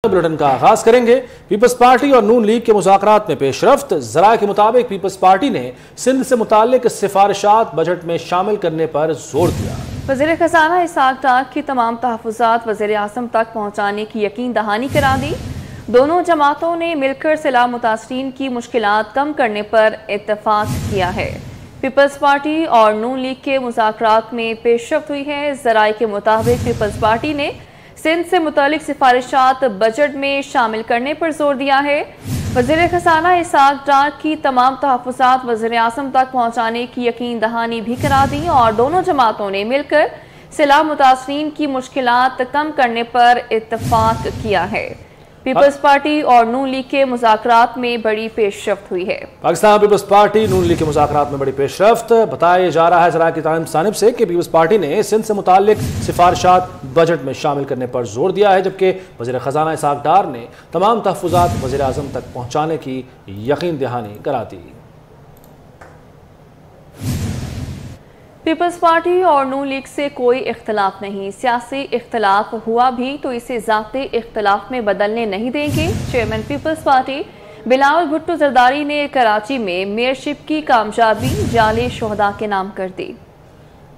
Bulletin का आगाज करेंगे। पीपल्स पार्टी और नून लीग के मुज़ाकरात में पेशरफ्त। ज़राए के मुताबिक पीपल्स पार्टी ने सिंध से मुताल्लिक सिफारिशात बजट में शामिल करने पर जोर दिया। वज़ीर ख़ज़ाना इसहाक़ डार की तमाम तहफ़्फ़ुज़ात वज़ीर आज़म तक पहुँचाने की यकीन दहानी करा दी। दोनों जमातों ने मिलकर सैलाब मुतासरीन की मुश्किलात कम करने पर इत्तफ़ाक़ किया है। पीपल्स पार्टी और नून लीग के मुज़ाकरात में पेशरफ्त हुई है। ज़राए के मुताबिक पीपल्स पार्टी ने सिंध से मुतालिक सिफारिशात बजट में शामिल करने पर जोर दिया है। वज़ीर ख़ज़ाना इसहाक़ डार की तमाम तहफ़्फ़ुज़ात वज़ीर आज़म तक पहुँचाने की यकीन दहानी भी करा दी और दोनों जमातों ने मिलकर सैलाब मुतासरीन की मुश्किलात कम करने पर इत्तफ़ाक़ किया है। पीपल्स पार्टी और नून लीग के मुज़ाकरात में बड़ी पेशरफ्त हुई है। पाकिस्तान पीपल्स पार्टी नून लीग के मुज़ाकरात में बड़ी पेशरफ्त। बताया जा रहा है ज़राए की जानिब से कि पीपल्स पार्टी ने सिंध से मुताल्लिक सिफारिशात बजट में शामिल करने पर जोर दिया है, जबकि वज़ीर ख़ज़ाना इसहाक़ डार ने तमाम तहफ़्फ़ुज़ात वज़ीर आज़म तक पहुँचाने की यकीन दहानी करा दी। पीपल्स पार्टी और नून लीग से कोई इख्तलाफ नहीं। सियासी इख्तलाफ हुआ भी तो इसे ज़ाती इख्तलाफ में बदलने नहीं देंगे। Chairman Peoples Party Bilawal Bhutto Zardari ने कराची में मेयरशिप की कामयाबी जाली शोहदा के नाम कर दी।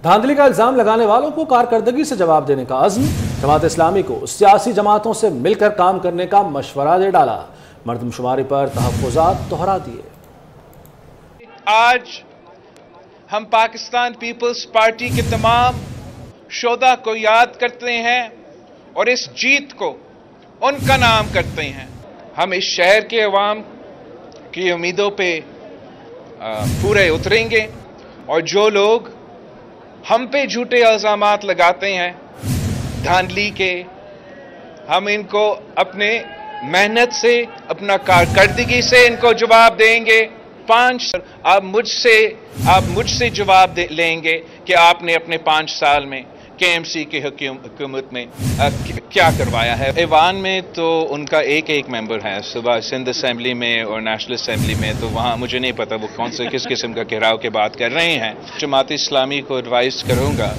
धांधली का इल्जाम लगाने वालों को कारकर्दगी से जवाब देने का अज़्म। जमात इस्लामी को सियासी जमातों से मिलकर काम करने का मशवरा दे डाला। मर्दमशुमारी पर तहफ़्फ़ुज़ात दोहरा दिए। आज हम पाकिस्तान पीपल्स पार्टी के तमाम शोधा को याद करते हैं और इस जीत को उनका नाम करते हैं। हम इस शहर के अवाम की उम्मीदों पे पूरे उतरेंगे और जो लोग हम पे झूठे इल्ज़ामात लगाते हैं धांधली के, हम इनको अपने मेहनत से, अपना कारकर्दगी से इनको जवाब देंगे। आप मुझसे जवाब लेंगे कि आपने अपने 5 साल में KMC की हुकूमत में क्या करवाया है। ऐवान में तो उनका एक मेंबर है, सुबह सिंध असेंबली में और नेशनल असेंबली में, तो वहाँ मुझे नहीं पता वो कौन से किस किस्म का घेराव की बात कर रहे हैं। जमात इस्लामी को एडवाइस करूँगा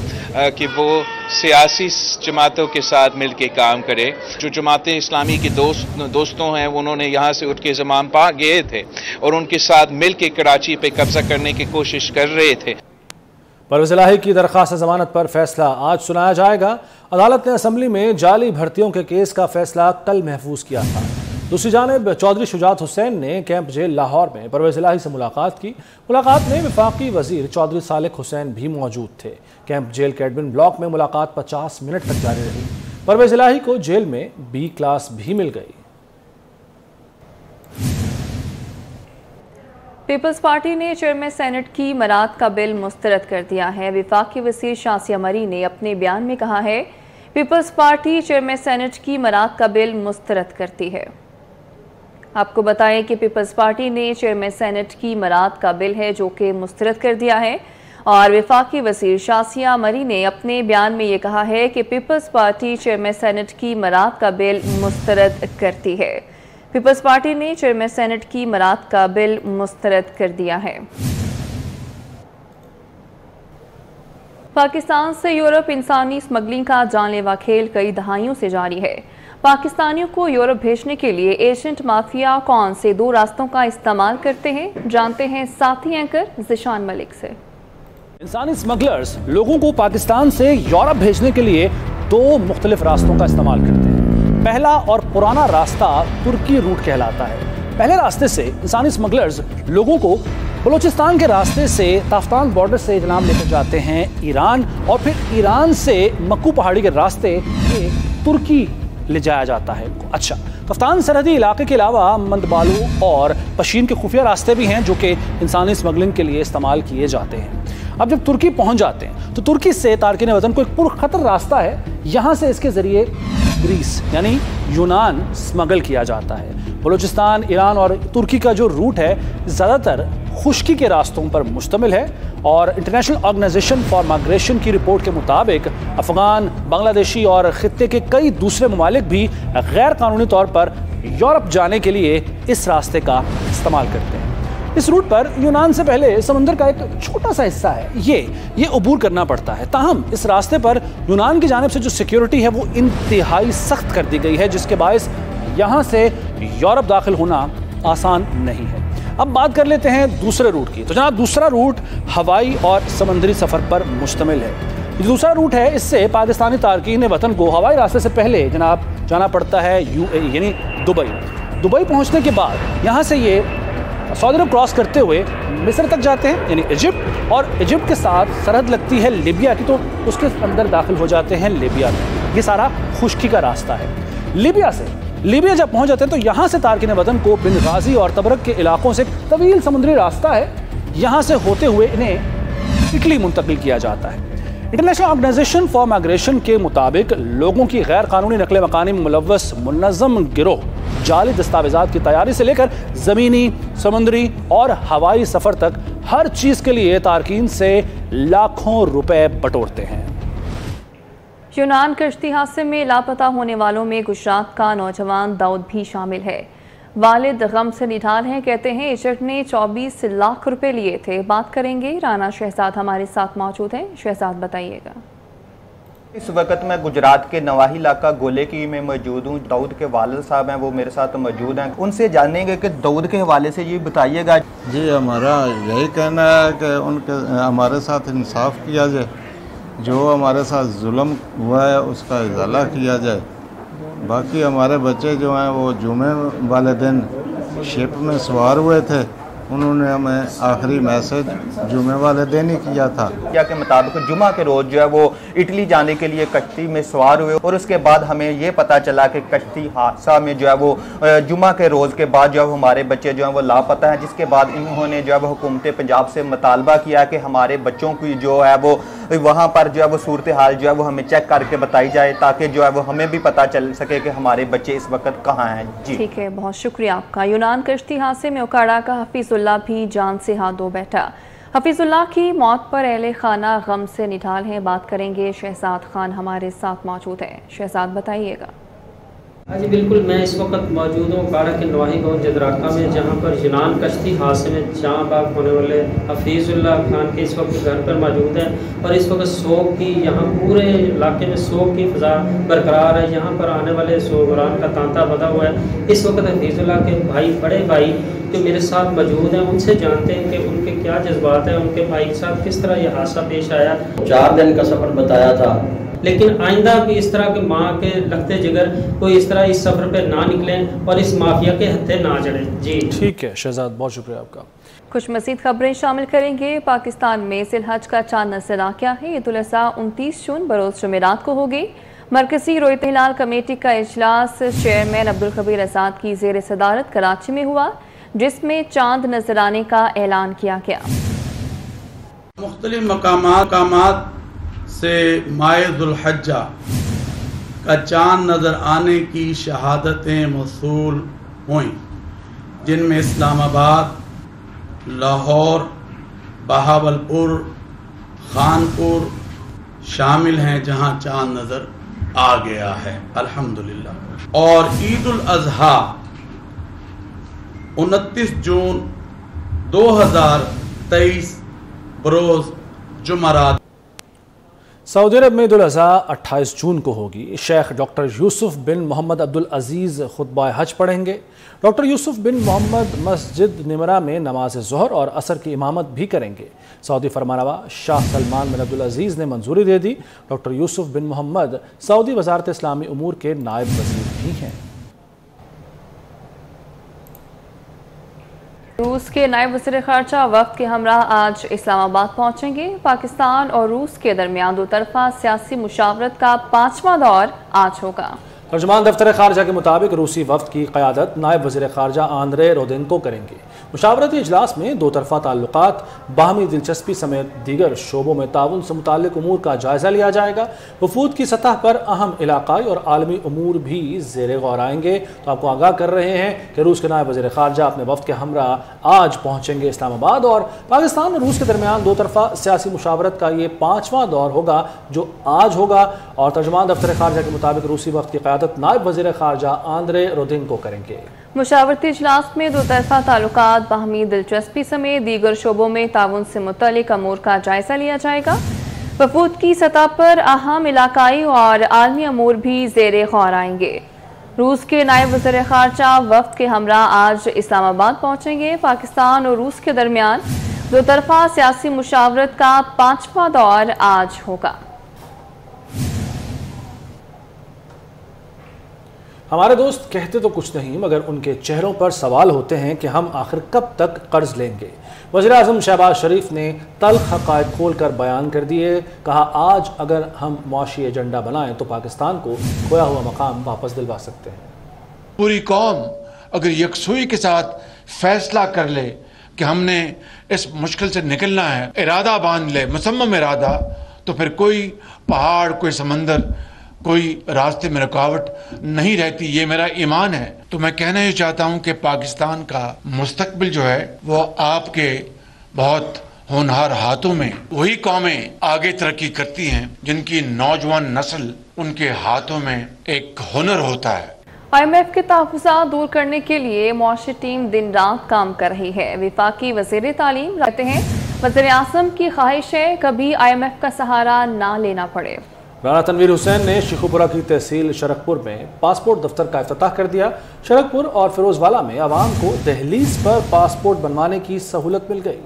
कि वो सियासी जमातों के साथ मिल के काम करे। जो जमात इस्लामी के दोस्तों हैं उन्होंने यहाँ से उठ के ज़मान पा गए थे और उनके साथ मिल के कराची पे कब्जा करने की कोशिश कर रहे थे। परवेज़ इलाही की दरख्वास्त जमानत पर फैसला आज सुनाया जाएगा। अदालत ने असम्बली में जाली भर्तियों के केस का फैसला कल महफूज किया था। दूसरी जानिब चौधरी शुजात हुसैन ने कैंप जेल लाहौर में परवेज़ इलाही से मुलाकात की। मुलाकात में वफाकी वजीर चौधरी सालिक हुसैन भी मौजूद थे। कैंप जेल के एडमिन ब्लॉक में मुलाकात 50 मिनट तक जारी रही। परवेज़ इलाही को जेल में B क्लास भी मिल गई। पीपल्स पार्टी ने चेयरमैन सेनेट की मराद का बिल मुस्तरद कर दिया है। वफाकी वज़ीर शासिया मरी ने अपने बयान में कहा है पीपल्स पार्टी चेयरमैन सेनेट की मराद का बिल मुस्तरद करती है। आपको बताएं कि पीपल्स पार्टी ने चेयरमैन सेनेट की मराद का बिल है जो कि मुस्तरद कर दिया है और वफाकी वज़ीर शासिया मरी ने अपने बयान में ये कहा है कि पीपल्स पार्टी चेयरमैन सेनेट की मराद का बिल मुस्तरद करती है। पीपल्स पार्टी ने चेयरमैन सेनेट की मराद का बिल मुस्तरद कर दिया है। पाकिस्तान से यूरोप इंसानी स्मगलिंग का जानलेवा खेल कई दहाइयों से जारी है। पाकिस्तानियों को यूरोप भेजने के लिए एजेंट माफिया कौन से 2 रास्तों का इस्तेमाल करते हैं, जानते हैं साथी एंकर ज़िशान मलिक से। इंसानी स्मगलर्स लोगों को पाकिस्तान से यूरोप भेजने के लिए 2 मुख्तलिफ रास्तों का इस्तेमाल करते हैं। पहला और पुराना रास्ता तुर्की रूट कहलाता है। पहले रास्ते से इंसानी स्मगलर्स लोगों को बलूचिस्तान के रास्ते से ताफ्तान बॉर्डर से जनाब लेकर जाते हैं ईरान और फिर ईरान से मक्कू पहाड़ी के रास्ते तुर्की ले जाया जाता है। अच्छा, कफ्तान सरहदी इलाके के अलावा मंदबालू और पशीन के खुफिया रास्ते भी हैं जो कि इंसानी स्मगलिंग के लिए इस्तेमाल किए जाते हैं। अब जब तुर्की पहुंच जाते हैं तो तुर्की से तारकिन वतन को एक पुरखतर रास्ता है, यहाँ से इसके जरिए ग्रीस यानी यूनान स्मगल किया जाता है। बलूचिस्तान, ईरान और तुर्की का जो रूट है ज़्यादातर खुश्की के रास्तों पर मुश्तमिल है और इंटरनेशनल ऑर्गेनाइजेशन फॉर माइग्रेशन की रिपोर्ट के मुताबिक अफगान, बांग्लादेशी और खित्ते के कई दूसरे ममालिक भी गैर कानूनी तौर पर यूरोप जाने के लिए इस रास्ते का इस्तेमाल करते हैं। इस रूट पर यूनान से पहले समुंदर का एक छोटा सा हिस्सा है, ये अबूर करना पड़ता है। ताहम इस रास्ते पर यूनान की जानिब से जो सिक्योरिटी है वो इंतहाई सख्त कर दी गई है, जिसके बायस यहाँ से यूरोप दाखिल होना आसान नहीं है। अब बात कर लेते हैं दूसरे रूट की। तो जनाब, दूसरा रूट हवाई और समुद्री सफ़र पर मुश्तमिल है। ये दूसरा रूट है, इससे पाकिस्तानी तारकीन वतन को हवाई रास्ते से पहले जनाब जाना पड़ता है UAE यानी दुबई। दुबई पहुंचने के बाद यहाँ से ये सऊदी अरब क्रॉस करते हुए मिस्र तक जाते हैं यानी इजिप्ट, और इजिप्ट के साथ सरहद लगती है लीबिया की, तो उसके अंदर दाखिल हो जाते हैं लीबिया में। ये सारा खुश्की का रास्ता है। लीबिया जब पहुंच जाते हैं तो यहाँ से तारकीन वतन को बेंगाजी और तबरक के इलाकों से तवील समुद्री रास्ता है, यहाँ से होते हुए इन्हें इटली मुंतकिल किया जाता है। इंटरनेशनल ऑर्गेनाइजेशन फॉर माइग्रेशन के मुताबिक लोगों की गैर कानूनी नकल मकानी में मुलव्वस मुनज़्ज़म गिरोह जाली दस्तावेजात की तैयारी से लेकर ज़मीनी, समुद्री और हवाई सफ़र तक हर चीज़ के लिए तारकीन से लाखों रुपए बटोरते हैं। यूनान कश्ती हादसे में लापता होने वालों में गुजरात का नौजवान दाऊद भी शामिल है। वालिद गम से निढाल हैं, कहते हैं इजिप्ट ने 24 लाख रुपए लिए थे। बात करेंगे, राना शहजाद हमारे साथ मौजूद हैं। शहजाद, बताइएगा। इस वक्त मैं गुजरात के नवाही इलाका गोले की में मौजूद हूँ। दाऊद के वालिद साहब हैं, वो मेरे साथ मौजूद हैं। उनसे जानेंगे कि दाऊद के हवाले से ये बताइएगा। जी, हमारा यही कहना है कि उनके हमारे साथ इंसाफ किया जाए, जो हमारे साथ जुल्म हुआ है उसका इजाला किया जाए। बाकी हमारे बच्चे जो हैं वो जुमे वाले दिन शिप में सवार हुए थे, उन्होंने हमें आखिरी मैसेज जुमे वाले दिन ही किया था। क्या के मुताबिक जुमा के रोज़ जो है वो इटली जाने के लिए कश्ती में सवार हुए, और उसके बाद हमें ये पता चला कि कश्ती हादसा में जो है वो जुमा के रोज़ के बाद जो है हमारे बच्चे जो हैं वो लापता हैं। जिसके बाद इन्होंने जो है वो हुकूमत पंजाब से मुतालबा किया कि हमारे बच्चों की जो है वो वहाँ पर जो है वो सूरत हाल जो है वो हमें चेक करके बताई जाए, ताकि जो है वो हमें भी पता चल सके कि हमारे बच्चे इस वक्त कहाँ हैं। जी ठीक है, बहुत शुक्रिया आपका। यूनान कश्ती हादसे में उकाड़ा का हफीजुल्लाह भी जान से हाथ धो बैठा। हफीजुल्लाह की मौत पर अहले खाना गम से निढाल हैं। बात करेंगे, शहजाद खान हमारे साथ मौजूद है। शहजाद, बताइएगा। हाँ जी बिल्कुल, मैं इस वक्त मौजूद हूँ काड़ा के नवाही गाँव जदराका में, जहाँ पर यूनान कश्ती हादसे में जहाँ बाग होने वाले हफीजुल्लाह खान के इस वक्त घर पर मौजूद है। और इस वक्त शोक की, यहाँ पूरे इलाके में शोक की फिजा बरकरार है। यहाँ पर आने वाले शोबरान का तांता बधा हुआ है। इस वक्त हफीजुल्लाह के भाई, बड़े भाई जो मेरे साथ मौजूद हैं, उनसे जानते हैं कि उनके क्या जज्बात हैं, उनके भाई के साथ किस तरह यह हादसा पेश आया। 4 दिन का सफ़र बताया था, लेकिन आइंदा भी इस तरह के माँ के लगते जिगर कोई इस तरह इस सफ़र पे ना निकलें और इस माफिया के हत्थे ना चढ़े। जी ठीक है शहजाद, बहुत शुक्रिया आपका। कुछ मज़ीद खबरें शामिल करेंगे। पाकिस्तान में ज़िलहज का चांद नजर आ गया है। ईद उल अज़हा 29 जून बरोज़ जुमेरात को होगी। मरकज़ी रोयत हिलाल कमेटी का इजलास चेयरमैन अब्दुल खबीर आज़ाद की ज़ेर सदारत कराची में हुआ, जिसमें चांद नजर आने का ऐलान किया गया। मुख्तलिफ मकामात से माह ज़ुल्हज्जा का चांद नज़र आने की शहादतें मौसूल हुई, जिनमें इस्लामाबाद, लाहौर, बहावलपुर, खानपुर शामिल हैं, जहां चांद नज़र आ गया है अल्हम्दुलिल्लाह। और ईद उल अज़हा 29 जून 2023 बरोज़ जुमरात। सऊदी अरब में ईद उल अज़हा 28 जून को होगी। शेख डॉक्टर यूसुफ बिन मोहम्मद अब्दुल अजीज़ खुतबा हज पढ़ेंगे। डॉक्टर यूसुफ बिन मोहम्मद मस्जिद निमरा में नमाज ज़ोहर और असर की इमामत भी करेंगे। सऊदी फरमानवा शाह सलमान बिन अब्दुल अजीज़ ने मंजूरी दे दी। डॉक्टर यूसुफ बिन मोहम्मद सऊदी वजारत इस्लामी उमूर के नायब वज़ीर भी हैं। रूस के नायब वज़ीर ख़ारजा वफ़द के हमरा आज इस्लामाबाद पहुंचेंगे। पाकिस्तान और रूस के दरमियान दो तरफा सियासी मुशावरत का 5वां दौर आज होगा। तर्जुमान दफ्तर खारजा के मुताबिक रूसी वफ़द की क़यादत नायब वज़ीर ख़ारजा आंद्रे रोदेन्को करेंगे। मुशावरती इजलास में दो तरफा ताल्लुकात, बाहमी दिलचस्पी समेत दीगर शोबों में ताउन से मुताल्लिक़ उमूर का जायज़ा लिया जाएगा। वफूद की सतह पर अहम इलाकाई और आलमी उमूर भी ज़ेर गौर आएंगे। तो आपको आगाह कर रहे हैं कि रूस के नायब वज़ीर ख़ारजा अपने वफ़द के हमरा आज पहुँचेंगे इस्लामाबाद, और पाकिस्तान और रूस के दरमियान दो तरफा सियासी मुशावरत का ये 5वां दौर होगा जो आज होगा। और तर्जुमान दफ्तर खारजा के मुताबिक रूसी वफ़द की क़यादत नायब वज़ीर ख़ारजा आंद्रे रोदेन्को करेंगे। मुशावरती इजलास में दो तरफा ताल्लुकात, बाहमी दिलचस्पी समेत दीगर शोबों में ताउन से मुतल्लिक़ अमूर का जायज़ा लिया जाएगा। वफूद की सतह पर अहम इलाकाई और आलमी अमूर भी ज़ेर गौर आएंगे। रूस के नायब वज़ीर ख़ारजा वफ़द के हमरा आज इस्लामाबाद पहुंचेंगे। पाकिस्तान और रूस के दरमियान दो तरफा सियासी मुशावरत का 5वां दौर आज होगा। हमारे दोस्त कहते तो कुछ नहीं, मगर उनके चेहरों पर सवाल होते हैं कि हम आखिर कब तक कर्ज लेंगे। वज़ीर आज़म शहबाज शरीफ ने तल्ख हक़ाइक़ खोल कर बयान कर दिए। कहा, आज अगर हम मुआशी एजेंडा बनाएं तो पाकिस्तान को खोया हुआ मकाम वापस दिलवा सकते हैं। पूरी कौम अगर यकसुई के साथ फैसला कर ले कि हमने इस मुश्किल से निकलना है, इरादा बांध ले, मुसम्मम इरादा, तो फिर कोई पहाड़, कोई समंदर, कोई रास्ते में रुकावट नहीं रहती। ये मेरा ईमान है। तो मैं कहना ही चाहता हूं कि पाकिस्तान का मुस्तकबिल जो है वो आपके बहुत होनहार हाथों में। वही कौमें आगे तरक्की करती हैं जिनकी नौजवान नस्ल, उनके हाथों में एक हुनर होता है। IMF के तहफ़्फ़ुज़ात दूर करने के लिए मुआशी टीम दिन रात काम कर रही है। वफाकी वज़ीर तालीम कहते हैं, वज़ीर आज़म की ख्वाहिश है कभी IMF का सहारा ना लेना पड़े। राना तनवीर हुसैन ने शेखुपुरा की तहसील शरकपुर में पासपोर्ट दफ्तर का इफ्तिताह कर दिया। शरकपुर और फिरोजवाला में आवाम को दहलीज पर पासपोर्ट बनवाने की सहूलत मिल गई।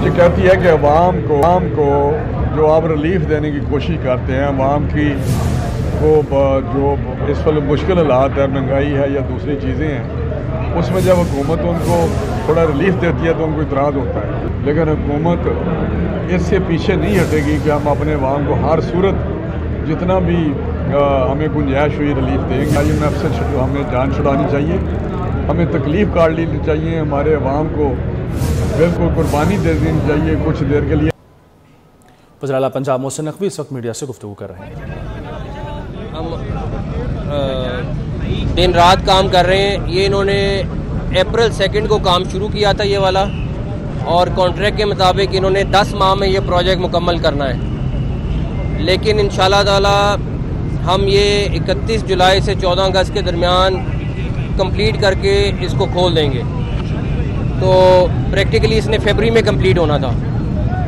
ये कहती है कि आवाम को जो आप रिलीफ देने की कोशिश करते हैं, आवाम की वो जो इस वक्त मुश्किल हालात है, महंगाई है या दूसरी चीज़ें हैं, उसमें जब हुकूमत उनको थोड़ा रिलीफ देती है तो उनको इतराज़ होता है। लेकिन हुकूमत इससे पीछे नहीं हटेगी कि हम अपने अवाम को हर सूरत जितना भी हमें गुंजाइश हुई रिलीफ देंगे। IMF से हमें जान छुड़ानी चाहिए, हमें तकलीफ़ काट लेनी चाहिए, हमारे अवाम को बिल्कुल कुर्बानी दे देनी चाहिए कुछ देर के लिए। वज़ीर आला पंजाब मोहसिन नकवी इस वक्त मीडिया से गुफ्तगू कर रहे हैं। हम दिन रात काम कर रहे हैं। ये इन्होंने अप्रैल 2 को काम शुरू किया था ये वाला, और कॉन्ट्रैक्ट के मुताबिक इन्होंने 10 माह में ये प्रोजेक्ट मुकम्मल करना है। लेकिन इंशाल्लाह ताला हम ये 31 जुलाई से 14 अगस्त के दरमियान कंप्लीट करके इसको खोल देंगे। तो प्रैक्टिकली इसने फरवरी में कंप्लीट होना था,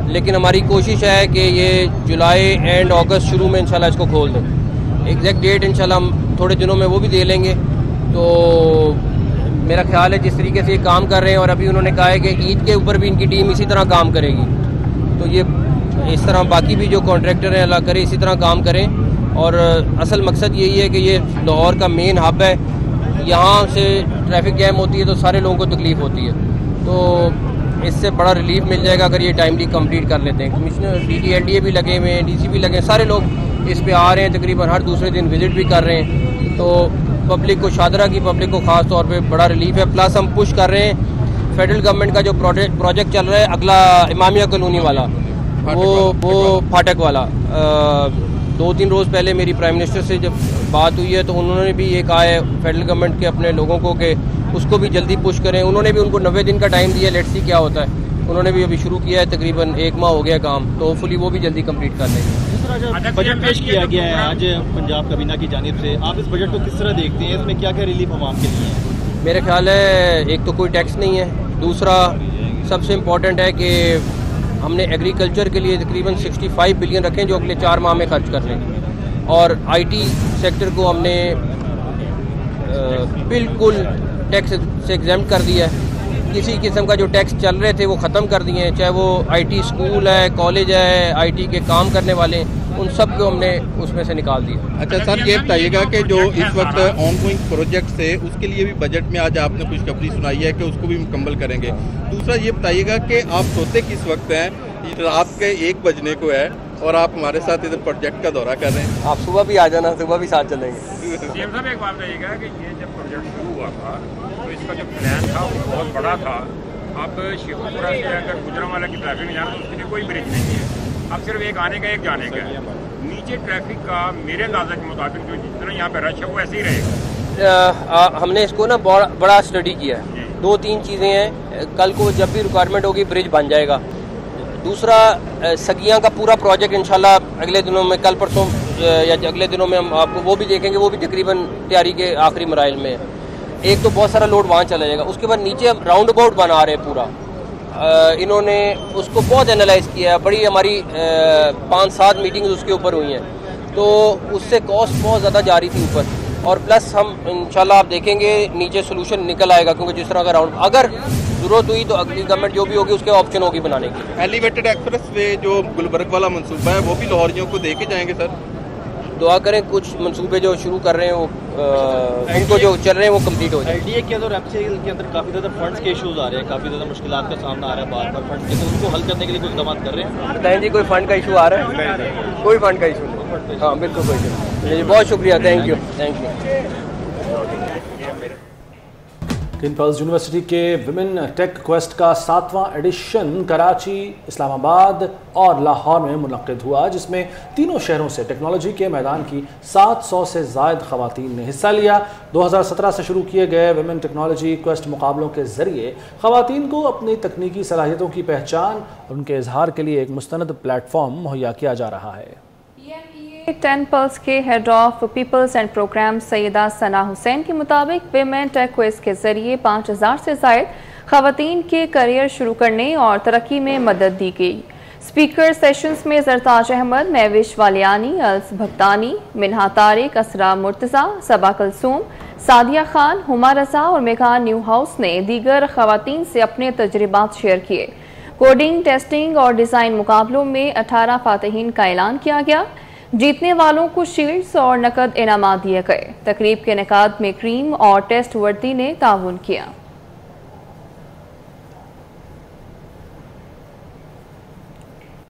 लेकिन हमारी कोशिश है कि ये जुलाई एंड अगस्त शुरू में इंशाल्लाह इसको खोल दें। एग्जैक्ट डेट इंशाल्लाह हम थोड़े दिनों में वो भी दे लेंगे। तो मेरा ख्याल है जिस तरीके से ये काम कर रहे हैं, और अभी उन्होंने कहा है कि ईद के ऊपर भी इनकी टीम इसी तरह काम करेगी, तो ये इस तरह बाकी भी जो कॉन्ट्रैक्टर हैं अल्लाह करे इसी तरह काम करें। और असल मकसद यही है कि ये लाहौर का मेन हब है, यहाँ से ट्रैफिक जैम होती है तो सारे लोगों को तकलीफ़ होती है, तो इससे बड़ा रिलीफ मिल जाएगा अगर ये टाइमली कंप्लीट कर लेते हैं। कमिश्नर DDLDA भी लगे हुए हैं, DC भी लगे हैं, सारे लोग इस पे आ रहे हैं, तकरीबन हर दूसरे दिन विज़िट भी कर रहे हैं। तो पब्लिक को, शादरा की पब्लिक को ख़ास तौर पे बड़ा रिलीफ है। प्लस हम पुश कर रहे हैं फेडरल गवर्नमेंट का जो प्रोजेक्ट चल रहा है अगला इमामिया कॉलोनी वाला, वो फाटक वाला। 2-3 रोज़ पहले मेरी प्राइम मिनिस्टर से जब बात हुई है तो उन्होंने भी ये कहा है फेडरल गवर्नमेंट के अपने लोगों को कि उसको भी जल्दी पुश करें। उन्होंने भी उनको 90 दिन का टाइम दिया, लेट्स सी क्या होता है। उन्होंने भी अभी शुरू किया है, तकरीबन 1 माह हो गया काम, तो होपफुली वो भी जल्दी कंप्लीट कर लेंगे। बजट पेश किया गया है आज पंजाब काबीना की जानिब से, आप इस बजट को किस तरह देखते हैं? इसमें क्या क्या रिलीफ आवाम के लिए है? मेरे ख्याल है एक तो कोई टैक्स नहीं है, दूसरा सबसे इम्पोर्टेंट है कि हमने एग्रीकल्चर के लिए तकरीबन 65 बिलियन रखे जो अगले 4 माह में खर्च कर लेंगे, और IT सेक्टर को हमने बिल्कुल टैक्स से एग्जेम्प्ट कर दिया है। किसी किस्म का जो टैक्स चल रहे थे वो ख़त्म कर दिए हैं, चाहे वो IT स्कूल है, कॉलेज है, IT के काम करने वाले, उन सब को हमने उसमें से निकाल दिया। अच्छा सर, ये बताइएगा कि जो इस वक्त ऑनगोइंग प्रोजेक्ट्स है उसके लिए भी बजट में आज आपने खुशखबरी सुनाई है कि उसको भी मुकम्मल करेंगे। दूसरा ये बताइएगा कि आप सोते किस वक्त हैं? रात के 1 बजने को है और आप हमारे साथ इधर प्रोजेक्ट का दौरा कर रहे हैं। आप सुबह भी आ जाना, सुबह भी साथ चलेंगे। CM साहब एक बात बताइएगा कि ये जब प्रोजेक्ट शुरू हुआ था तो इसका जो प्लान था वो बहुत बड़ा था। अब शेखुपुरा से अगर गुजरांवाला की ट्रैफिक में जाना तो उसके लिए कोई ब्रिज नहीं है, अब सिर्फ एक आने का एक जाने का है। नीचे ट्रैफिक का मेरे अंदाजा के मुताबिक जो जितना यहाँ पे रश है वो ऐसे ही रहेगा। हमने इसको ना बड़ा स्टडी किया है। 2-3 चीज़ें हैं, कल को जब भी रिक्वायरमेंट होगी ब्रिज बन जाएगा। दूसरा, सगियाँ का पूरा प्रोजेक्ट इंशाल्लाह अगले दिनों में, कल परसों या अगले दिनों में हम आपको वो भी देखेंगे, वो भी तकरीबन तैयारी के आखिरी मराइल में है। एक तो बहुत सारा लोड वहाँ चला जाएगा, उसके बाद नीचे अब राउंड अबाउट बना रहे हैं पूरा। इन्होंने उसको बहुत एनालाइज किया है, बड़ी हमारी 5-7 मीटिंग्स उसके ऊपर हुई हैं। तो उससे कॉस्ट बहुत ज़्यादा जा रही थी ऊपर, और प्लस हम इंशाल्लाह आप देखेंगे नीचे सोल्यूशन निकल आएगा, क्योंकि जिस तरह का अगर ज़रूरत हुई तो अगली गवर्नमेंट जो भी होगी उसके ऑप्शन होगी बनाने की। एलिवेटेड एक्सप्रेस वे जो गुलबर्ग वाला मंसूबा है वो भी लाहौरियों को दे के जाएंगे सर? दुआ करें कुछ मंसूबे जो शुरू कर रहे हैं वो उनको जो चल रहे हैं वो कंप्लीट हो जाए। LDA के अंदर MCL के अंदर काफ़ी ज़्यादा फंड्स के इश्यूज आ रहे हैं, काफ़ी ज़्यादा मुश्किलात का सामना आ रहा है बार बार फंड्स के, तो उनको हल करने के लिए कुछ इक़दाम कर रहे हैं? बताएं जी, कोई फंड का इशू आ रहा है? कोई फंड का इशू नहीं। हाँ बिल्कुल कोई नहीं। बहुत शुक्रिया, thank you. King pulse university के विमेन टेक क्वेस्ट का 7वां एडिशन कराची, इस्लामाबाद और लाहौर में मुनक्किद हुआ, जिसमें तीनों शहरों से टेक्नोलॉजी के मैदान की 700 से ज़ायद ख़वातीन ने हिस्सा लिया। 2017 से शुरू किए गए विमेन टेक्नोलॉजी क्वेस्ट मुकाबलों के ज़रिए ख़वातीन को अपनी तकनीकी सलाहियतों की पहचान और उनके इजहार के लिए एक मुस्तनद प्लेटफॉर्म मुहैया किया जा रहा है। 10 पल्स के head of peoples and program Sayeda Sana Hussain के मुताबिक विमेन टेक क्विज के जरिए 5000 से ज़ायद ख़वातीन के करियर शुरू करने और तरक्की में मदद दी गई। स्पीकर सेशंस में जरताज अहमद, महविश वालियानी, अल्स भक्तानी, मिन्हा तारिक, असरा मुर्तज़ा, सबा कलसूम, सादिया खान, हुमा रजा और मेघा न्यू हाउस ने दीगर ख़वातीन से अपने तजुर्बात शेयर किए। कोडिंग, टेस्टिंग और डिज़ाइन मुकाबलों में 18 फातहीन का ऐलान किया गया। जीतने वालों को शील्ड्स और नकद इनामात दिए गए। तकरीब के इनेकाद में क्रीम और टेस्ट वर्दी ने ताउन किया।